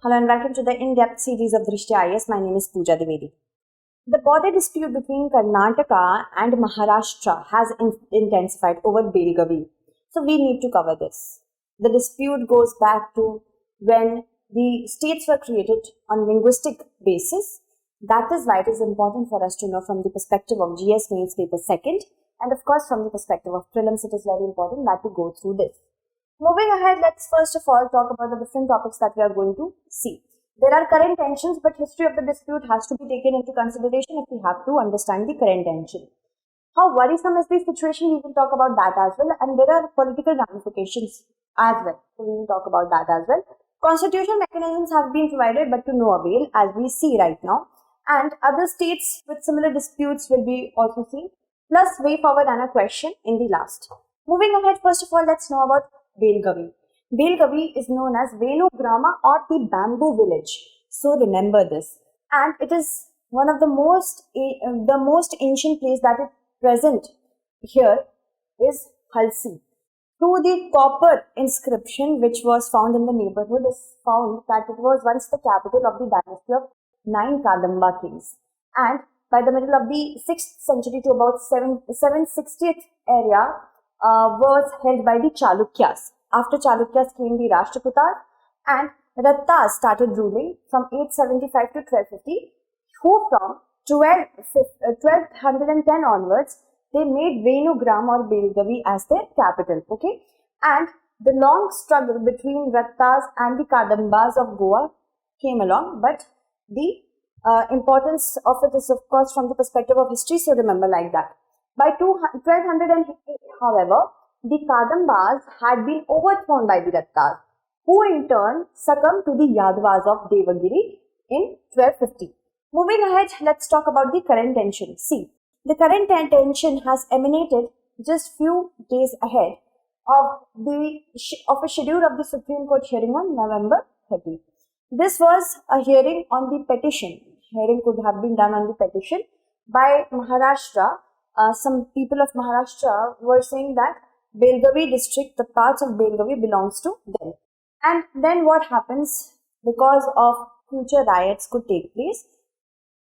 Hello and welcome to the in-depth series of Drishti IAS. My name is Pooja Dwivedi. The border dispute between Karnataka and Maharashtra has intensified over Belgavi. So we need to cover this. The dispute goes back to when the states were created on linguistic basis. That is why it is important for us to know from the perspective of GS mains paper second, and of course from the perspective of prelims it is very important that we go through this. Moving ahead, let's first of all talk about the different topics that we are going to see. There are current tensions, but history of the dispute has to be taken into consideration if we have to understand the current tension. How worrisome is the situation? We will talk about that as well, and there are political ramifications as well. So we will talk about that as well. Constitutional mechanisms have been provided, but to no avail, as we see right now. And other states with similar disputes will be also seen. Plus, way forward and a question in the last. Moving ahead, first of all, let's know about Belgavi. Belgavi is known as Venu Grama or the bamboo village. So remember this. And it is one of the most ancient place that is present here is 𝐈𝐀𝐒. Through the copper inscription which was found in the neighborhood is found that it was once the capital of the dynasty of 9 Kadamba kings. And by the middle of the 6th century to about 760th area, was held by the Chalukyas. After Chalukyas came the Rashtrakutas and Rattas started ruling from 875 to 1250, who from 1210 onwards, they made Venugram or Belgavi as their capital, okay? And the long struggle between Rattas and the Kadambas of Goa came along, but the importance of it is of course from the perspective of history, so remember like that. By 1208, however, the Kadambas had been overthrown by the Rattas, who in turn succumbed to the Yadavas of Devagiri in 1250. Moving ahead, let's talk about the current tension. See, the current tension has emanated just few days ahead of a schedule of the Supreme Court hearing on November 30. This was a hearing on the petition. Hearing could have been done on the petition by Maharashtra. Some people of Maharashtra were saying that Belgavi district, the parts of Belgavi belongs to them. And then what happens? Because of future riots could take place,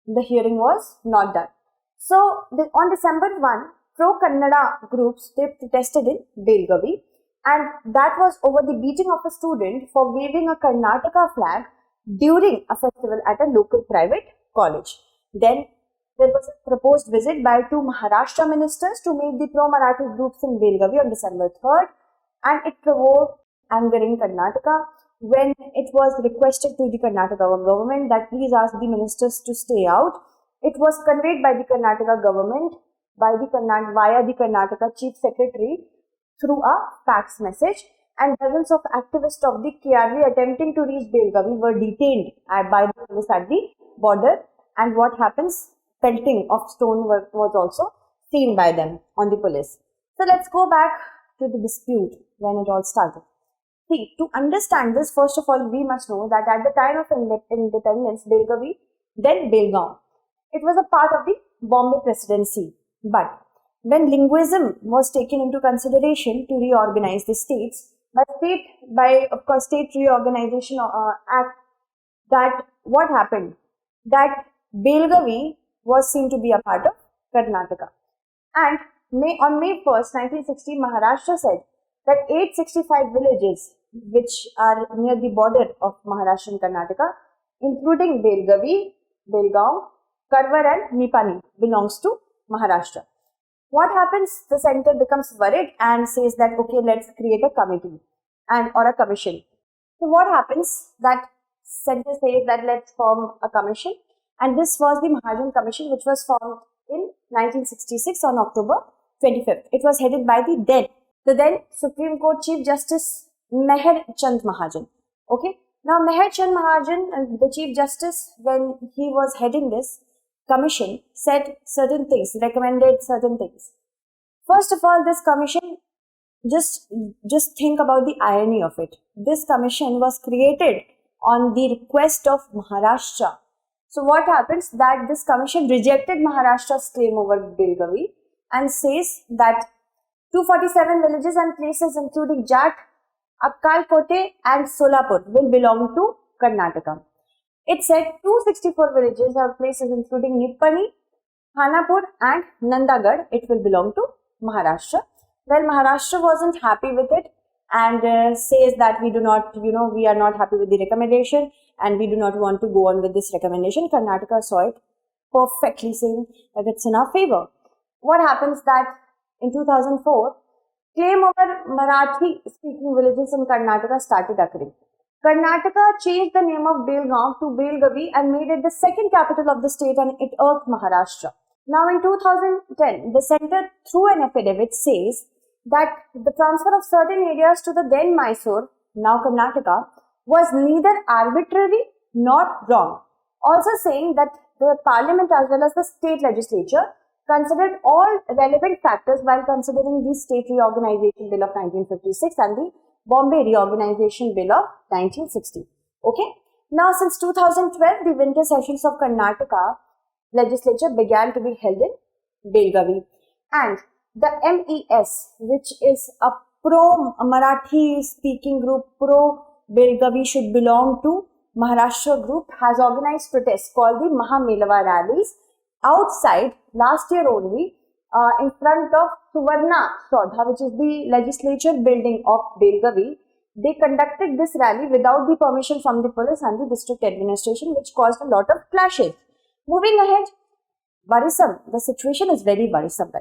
the hearing was not done. So on December 1, pro-Kannada groups, they protested in Belgavi, and that was over the beating of a student for waving a Karnataka flag during a festival at a local private college. Then there was a proposed visit by 2 Maharashtra ministers to meet the pro-Marathi groups in Belgavi on December 3rd, and it provoked anger in Karnataka when it was requested to the Karnataka government that please ask the ministers to stay out. It was conveyed by the Karnataka government via the Karnataka Chief Secretary through a fax message, and dozens of activists of the KRV attempting to reach Belgavi were detained by the police at the border. And what happens? Pelting of stone was also seen by them on the police. So let's go back to the dispute when it all started. See, to understand this, first of all, we must know that at the time of independence, Belgavi, then Belgaum, it was a part of the Bombay Presidency. But when linguism was taken into consideration to reorganize the states, by State Reorganization Act, that what happened? That Belgavi was seen to be a part of Karnataka. And on May 1st, 1960, Maharashtra said that 865 villages which are near the border of Maharashtra and Karnataka, including Belgavi, Belgaum, Karwar and Nipani, belongs to Maharashtra. What happens? The center becomes worried and says that okay, let's create a committee or a commission. So what happens? That center says that let's form a commission. And this was the Mahajan Commission, which was formed in 1966 on October 25th. It was headed by the then Supreme Court Chief Justice Meher Chand Mahajan. Okay. Now Meher Chand Mahajan, the Chief Justice, when he was heading this commission, said certain things, recommended certain things. First of all, this commission, just think about the irony of it. This commission was created on the request of Maharashtra. So what happens? That this commission rejected Maharashtra's claim over Belgavi and says that 247 villages and places including Jat, 𝐈𝐾𝐒 and Solapur will belong to Karnataka. It said 264 villages or places including Nippani, Khanapur and Nandagad, it will belong to Maharashtra. Well, Maharashtra wasn't happy with it and says that we are not happy with the recommendation and we do not want to go on with this recommendation. Karnataka saw it perfectly, saying that it's in our favor. What happens that in 2004, claim over Marathi speaking villages in Karnataka started occurring. Karnataka changed the name of Belgaum to Belgavi and made it the second capital of the state, and it irked Maharashtra. Now in 2010, the centre through an affidavit says that the transfer of certain areas to the then Mysore, now Karnataka, was neither arbitrary nor wrong. Also saying that the parliament as well as the state legislature considered all relevant factors while considering the State Reorganization Bill of 1956 and the Bombay Reorganization Bill of 1960. Okay. Now, since 2012, the winter sessions of Karnataka legislature began to be held in Belgavi, and the MES, which is a pro-Marathi speaking group, pro-Belgavi should belong to Maharashtra group, has organized protests called the Mahamelava rallies outside last year only in front of Suvarna Saudha, which is the legislature building of Belgavi. They conducted this rally without the permission from the police and the district administration, which caused a lot of clashes. Moving ahead, worrisome. The situation is very worrisome.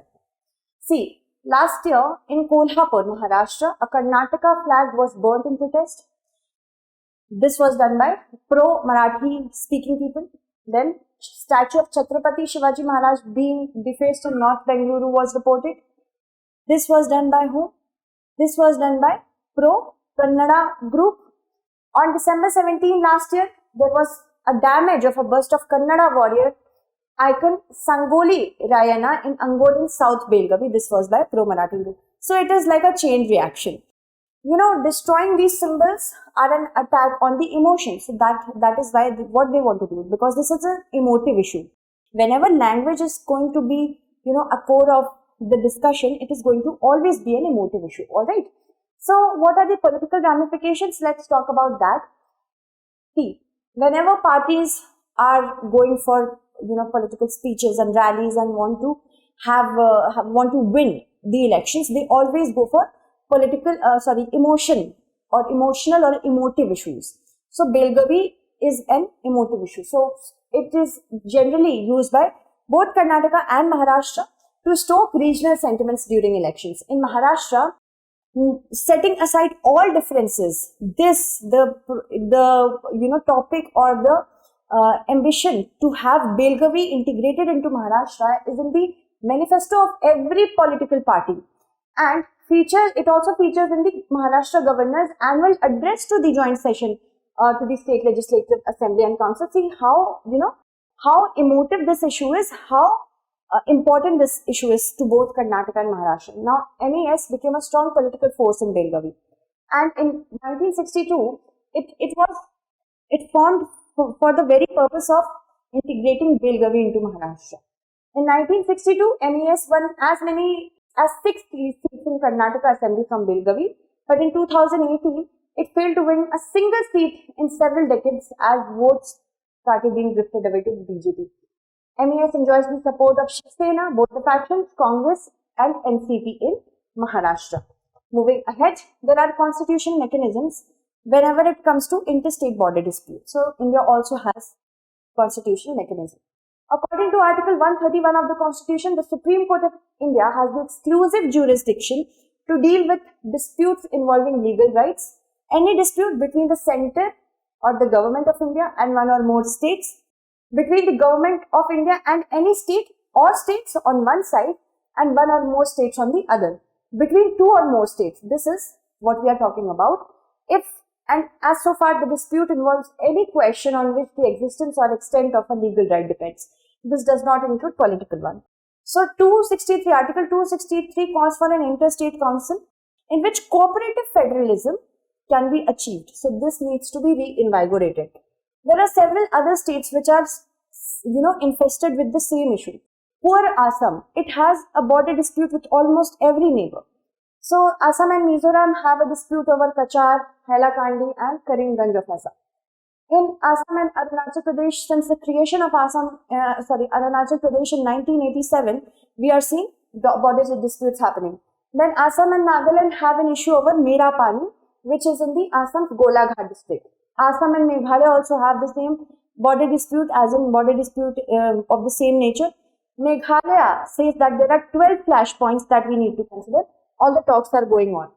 See, last year in Kolhapur, Maharashtra, a Karnataka flag was burnt in protest. This was done by pro-Marathi speaking people. Then, statue of Chhatrapati Shivaji Maharaj being defaced in North Bengaluru was reported. This was done by whom? This was done by pro-Kannada group. On December 17 last year, there was a damage of a bust of Kannada warrior icon Sangoli Rayana in Angolin, South Belgavi. This was by pro-Marathi group. So it is like a chain reaction. Destroying these symbols are an attack on the emotions. So that is why what they want to do, because this is an emotive issue. Whenever language is going to be, a core of the discussion, it is going to always be an emotive issue. Alright. So what are the political ramifications? Let's talk about that. See, whenever parties are going for, political speeches and rallies and want to want to win the elections, they always go for emotional or emotive issues. So Belgavi is an emotive issue. So it is generally used by both Karnataka and Maharashtra to stoke regional sentiments during elections. In Maharashtra, setting aside all differences, the topic or the ambition to have Belgavi integrated into Maharashtra is in the manifesto of every political party, and it also features in the Maharashtra Governor's annual address to the joint session to the State Legislative Assembly and Council. See how emotive this issue is, how important this issue is to both Karnataka and Maharashtra. Now, MES became a strong political force in Belgavi, and in 1962, it formed for the very purpose of integrating Belgavi into Maharashtra. In 1962, MES won as many as 6 seats in Karnataka Assembly from Belgavi, but in 2018, it failed to win a single seat in several decades as votes started being drifted away to BJP. MES enjoys the support of Shiv Sena, both the factions, Congress and NCP in Maharashtra. Moving ahead, there are constitutional mechanisms whenever it comes to interstate border disputes. So, India also has constitutional mechanism. According to Article 131 of the Constitution, the Supreme Court of India has the exclusive jurisdiction to deal with disputes involving legal rights. Any dispute between the centre or the government of India and one or more states, between the government of India and any state or states on one side and one or more states on the other, between two or more states. This is what we are talking about. As so far the dispute involves any question on which the existence or extent of a legal right depends. This does not include political one. So Article 263 calls for an interstate council in which cooperative federalism can be achieved. So this needs to be reinvigorated. There are several other states which are, infested with the same issue. Poor Assam, it has a border dispute with almost every neighbor. So Assam and Mizoram have a dispute over Kachar, Hailakandi and Karimganj of Assam. In Assam and Arunachal Pradesh, since the creation of Arunachal Pradesh in 1987, we are seeing border disputes happening. Then Assam and Nagaland have an issue over Mera Pani, which is in the Assam's Golaghat district. Assam and Meghalaya also have the same border dispute, as in border dispute of the same nature. Meghalaya says that there are 12 flashpoints that we need to consider. All the talks are going on.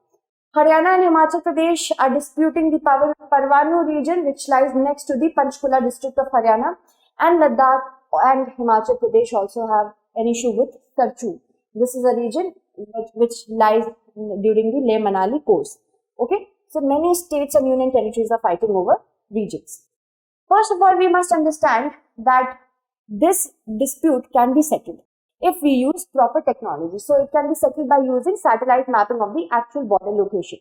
Haryana and Himachal Pradesh are disputing the Parvanu region, which lies next to the Panchkula district of Haryana, and Ladakh and Himachal Pradesh also have an issue with Karchu. This is a region which lies during the Leh-Manali course. Okay, so many states and union territories are fighting over regions. First of all, we must understand that this dispute can be settled if we use proper technology. So it can be settled by using satellite mapping of the actual border location.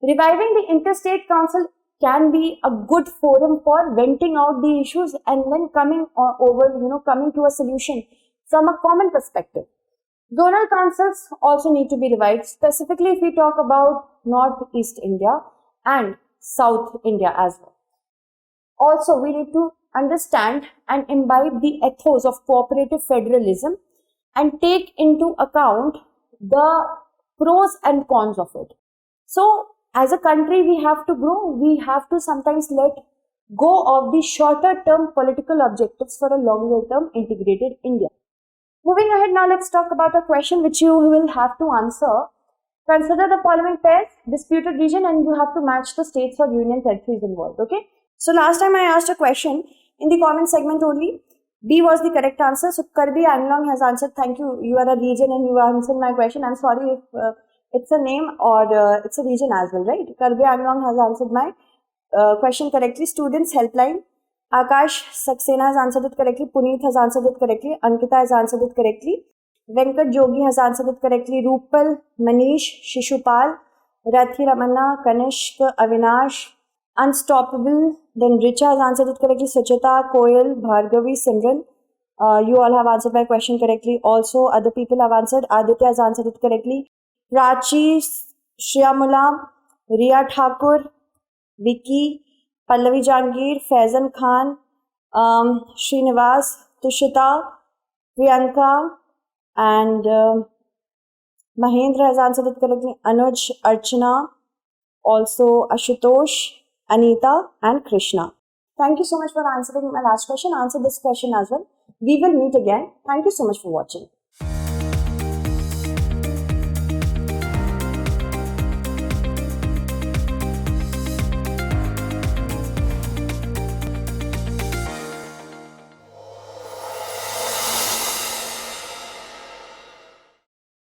Reviving the Interstate Council can be a good forum for venting out the issues and then coming to a solution from a common perspective. Zonal councils also need to be revived, specifically if we talk about Northeast India and South India as well. Also, we need to understand and imbibe the ethos of cooperative federalism and take into account the pros and cons of it. So, as a country, we have to grow. We have to sometimes let go of the shorter term political objectives for a longer term integrated India. Moving ahead, now let's talk about a question which you will have to answer. Consider the following pairs, disputed region, and you have to match the states or union territories involved. Okay. So last time I asked a question in the comment segment only. B was the correct answer. So 𝐾𝐫𝐢𝐬𝐏 has answered. Thank you. You are a region and you answered my question. I'm sorry if it's a name or it's a region as well, right? 𝐾𝐫𝐢𝐬𝐏 has answered my question correctly. Students Helpline. Akash Saxena has answered it correctly. Puneet has answered it correctly. Ankita has answered it correctly. Venkat Jogi has answered it correctly. Rupal, Manish, Shishupal, Rathi Ramana, Kanishk, Avinash, Unstoppable. Then Richa has answered it correctly. Suchita, Koyal, Bhargavi, Simran. You all have answered my question correctly. Also, other people have answered. Aditya has answered it correctly. Prachi, Shyamula, Riya Thakur, Vicky, Pallavi Jangir, Faizan Khan, Srinivas, Tushita, Priyanka, and Mahendra has answered it correctly. Anuj, Archana, also Ashutosh, Anita, and Krishna. Thank you so much for answering my last question. Answer this question as well. We will meet again. Thank you so much for watching.